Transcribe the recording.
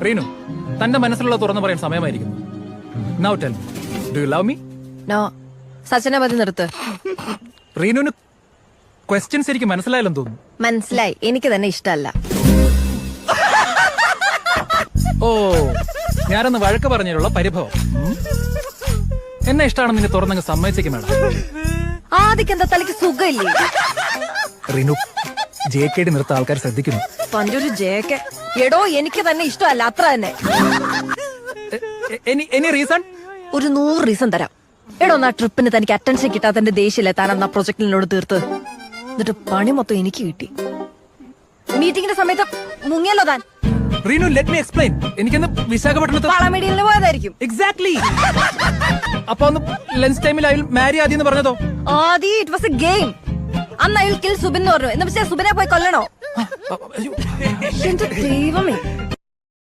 റീനു, തന്റെ മനസ്സിലുള്ള തുറന്നു പറയാൻ സമയമായിരിക്കുന്നു. Now tell me, do you love me? No. സച്ചിനെ മതി നിർത്ത്. റീനുവിന് ക്വസ്റ്റ്യൻസ് എനിക്ക് മനസ്സിലായില്ലെന്ന് തോന്നുന്നു. മനസ്സിലായി, എനിക്ക് തന്നെ ഇഷ്ടമല്ല. ഓ, ഞാനൊന്ന് വഴക്ക് പറഞ്ഞതിലുള്ള പരിഭവം. എന്നെ ഇഷ്ടമാണെന്ന് നിന്നെ തുറന്നങ്ങ് സമ്മതിച്ചേക്കും മേഡം. ആദ്യം എന്താ തലയ്ക്ക് സുഖമില്ലേ? റീനു, JKD നിർത്ത ആൾക്കാർ ശ്രദ്ധിക്കുന്നു. തന്റെ ഒരു ജേക്കെ. എടോ, എനിക്ക് തന്നെ ഇഷ്ടമല്ല, അത്ര തന്നെ. Any reason? ഒരു 100 റീസൺ തരാം. എടോ, ആ ട്രിപ്പിന് തനിക്ക് അറ്റൻഷൻ കിട്ടാത്തന്റെ ദേഷ്യല്ലേ താൻ അന്ന് ആ പ്രൊജക്ടിനോട് തീർത്ത്. എന്നിട്ട് പണി മൊത്തം എനിക്ക് കിട്ടി. മീറ്റിംഗിന്റെ സമയത്ത് മുങ്ങിയല്ലോ താൻ. Reenu, let me explain. എനിക്കൊന്ന് വിശാഖപട്ടണത്ത് വളമേടിയിൽ പോയതായിരിക്കും. എക്സാക്ട്ലി. അപ്പൊ ഒന്ന് ലഞ്ച് ടൈമിൽ അയാൾ മാരി ആദ്യം എന്ന് പറഞ്ഞതോ? ആദ്യം ഇറ്റ് വാസ് എ ഗെയിം. അന്ന് അയാൾ കിൽ സുബിൻ എന്ന് പറഞ്ഞു. എന്ന് വെച്ചാൽ സുബിനെ പോയി കൊല്ലണോ? എന്റെ ദൈവമേ.